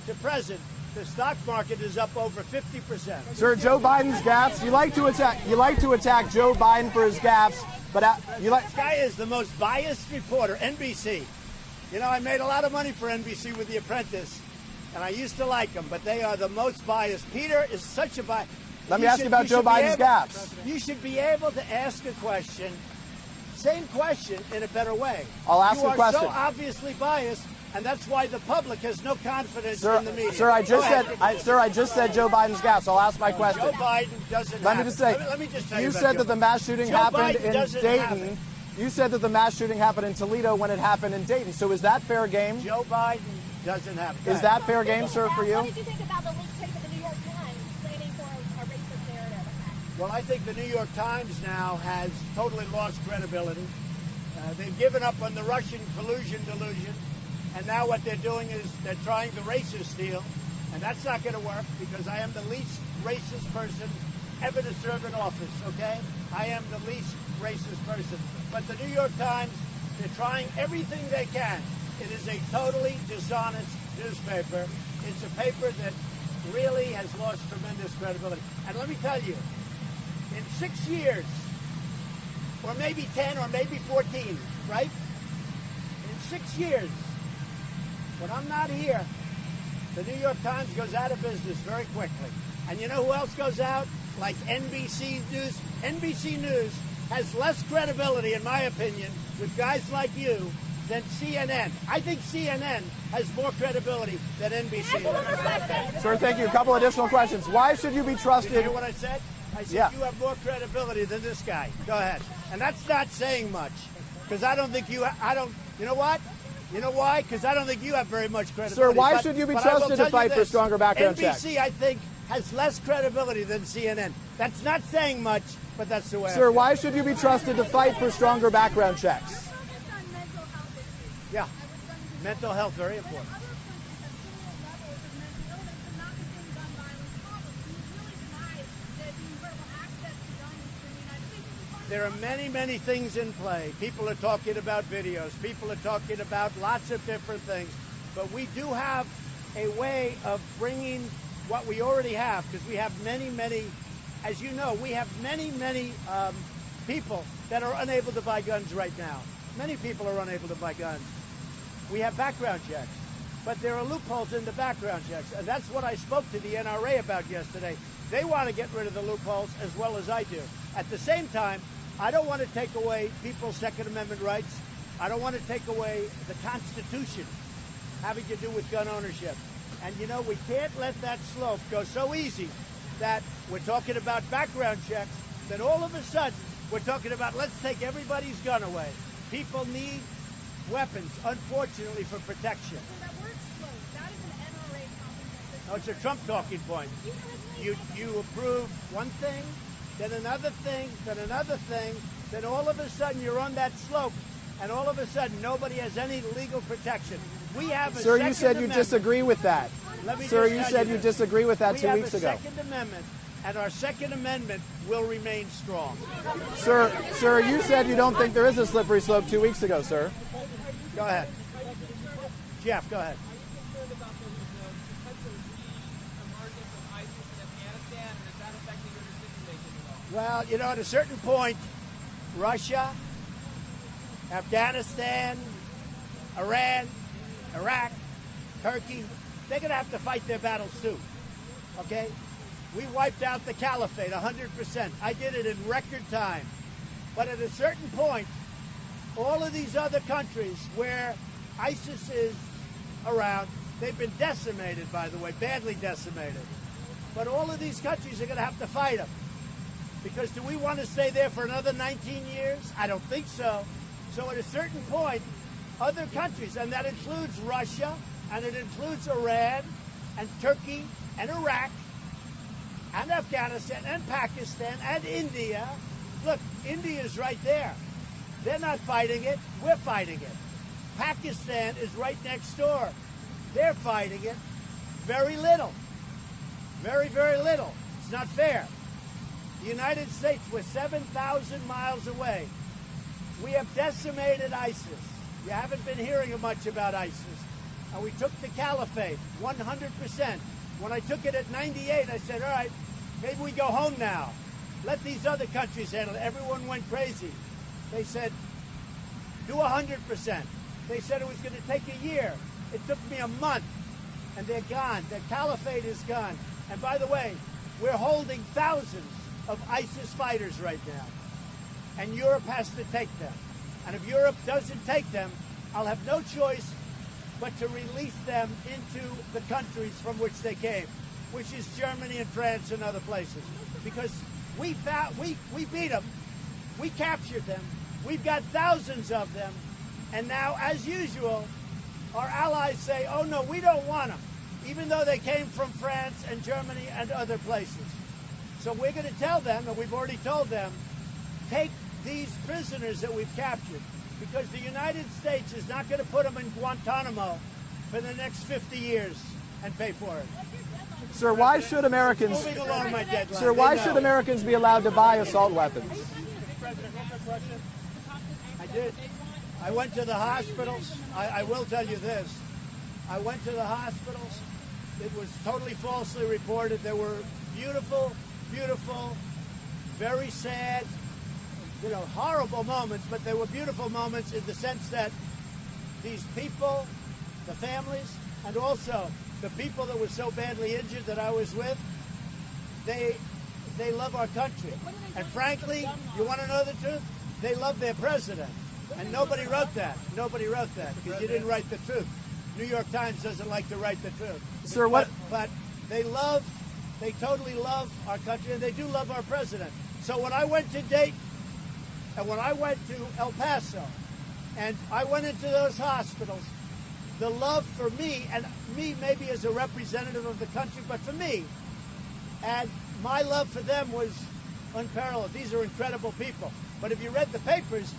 to present, the stock market is up over 50%. Sir, Joe Biden's gaffes. You like to attack Joe Biden for his gaffes, but This guy is the most biased reporter. NBC. You know, I made a lot of money for NBC with The Apprentice, and I used to like them, but they are the most biased. Peter is such a bias. Let me ask you about Joe Biden's gaffes. You should be able to ask a question, same question, in a better way. I'll ask a question. You are so obviously biased, and that's why the public has no confidence in the media. Sir, I just said Joe Biden's gaffes. I'll ask my question. Joe Biden doesn't. Let me just say. Let me just tell you You said that the mass shooting happened in Dayton. Dayton. You said that the mass shooting happened in Toledo when it happened in Dayton. So is that fair game? Joe Biden doesn't have. Is that fair game, sir, for you? What did you think about the leaked tape of the New York Times planning for a racist narrative? Well, I think the New York Times now has totally lost credibility. They've given up on the Russian collusion delusion, and now what they're doing is they're trying the racist deal, and that's not going to work because I am the least racist person ever to serve in office, okay? I am the least racist person. But the New York Times, they're trying everything they can. It is a totally dishonest newspaper. It's a paper that really has lost tremendous credibility. And let me tell you, in 6 years, or maybe 10 or maybe 14, right? In 6 years, when I'm not here, the New York Times goes out of business very quickly. And you know who else goes out? Like NBC News. NBC News has less credibility, in my opinion, with guys like you than CNN. I think CNN has more credibility than NBC. Sir, thank you. A couple additional questions. Why should you be trusted? Did you hear what I said? I said you have more credibility than this guy. Go ahead. And that's not saying much, because I don't think you. You know what? You know why? Because I don't think you have very much credibility. Sir, why should you be trusted to fight for stronger background checks? NBC, I think, has less credibility than CNN. That's not saying much, but that's the way. Sir, why should you be trusted to fight for stronger background checks? Yeah, mental health, very important. There are many, many things in play. People are talking about videos. People are talking about lots of different things. But we do have a way of bringing what we already have, because we have many, many, as you know, we have many, many people that are unable to buy guns right now. Many people are unable to buy guns. We have background checks, but there are loopholes in the background checks. And that's what I spoke to the NRA about yesterday. They want to get rid of the loopholes as well as I do. At the same time, I don't want to take away people's Second Amendment rights. I don't want to take away the Constitution having to do with gun ownership. And, you know, we can't let that slope go so easy that we're talking about background checks, that all of a sudden we're talking about let's take everybody's gun away. People need weapons, unfortunately, for protection. That word slope, that is an NRA comprehensive. No, it's a Trump talking point. You approve one thing, then another thing, then another thing, then all of a sudden you're on that slope, and all of a sudden nobody has any legal protection. We have a Sir, Second you said you Amendment. disagree with that. Sir, you said you disagree with that 2 weeks ago. We have a Second Amendment, and our Second Amendment will remain strong. Sir, you said you don't think there is a slippery slope 2 weeks ago, sir. Go ahead. Jeff, go ahead. Well, you know, at a certain point, Russia, Afghanistan, Iran, Iraq, Turkey, they're going to have to fight their battles too, okay? We wiped out the caliphate 100%. I did it in record time. But at a certain point, all of these other countries where ISIS is around, they've been decimated, by the way, badly decimated. But all of these countries are going to have to fight them. Because do we want to stay there for another 19 years? I don't think so. So at a certain point, other countries, and that includes Russia, and it includes Iran, and Turkey, and Iraq, and Afghanistan, and Pakistan, and India. Look, India's right there. They're not fighting it. We're fighting it. Pakistan is right next door. They're fighting it. Very little. Very, very little. It's not fair. The United States, we're 7,000 miles away. We have decimated ISIS. You haven't been hearing much about ISIS. and we took the caliphate 100%. When I took it at 98, I said, all right, maybe we go home now. Let these other countries handle it. Everyone went crazy. They said, do 100%. They said it was going to take a year. It took me a month, and they're gone. The caliphate is gone. And by the way, we're holding thousands of ISIS fighters right now, and Europe has to take them. And if Europe doesn't take them, I'll have no choice but to release them into the countries from which they came, which is Germany and France and other places. Because we beat them, we captured them, we've got thousands of them, and now, as usual, our allies say, oh no, we don't want them, even though they came from France and Germany and other places. So we're going to tell them, and we've already told them, take these prisoners that we've captured, because the United States is not going to put them in Guantanamo for the next 50 years and pay for it. Sir, why should Americans? Moving along my deadline. Sir, why should Americans be allowed to buy assault weapons? I did. I went to the hospitals. I will tell you this. I went to the hospitals. It was totally falsely reported. There were beautiful, beautiful, very sad, horrible moments, but there were beautiful moments in the sense that these people, the families, and also the people that were so badly injured that I was with, they love our country. And frankly, you want to know the truth? They love their president. And nobody wrote that. Nobody wrote that because you didn't write the truth. New York Times doesn't like to write the truth. Sir, what? But they totally love our country, and they do love our president. So when I went to Dayton, and when I went to El Paso, and I went into those hospitals, the love for me, and me maybe as a representative of the country, but for me, and my love for them was unparalleled. These are incredible people. But if you read the papers,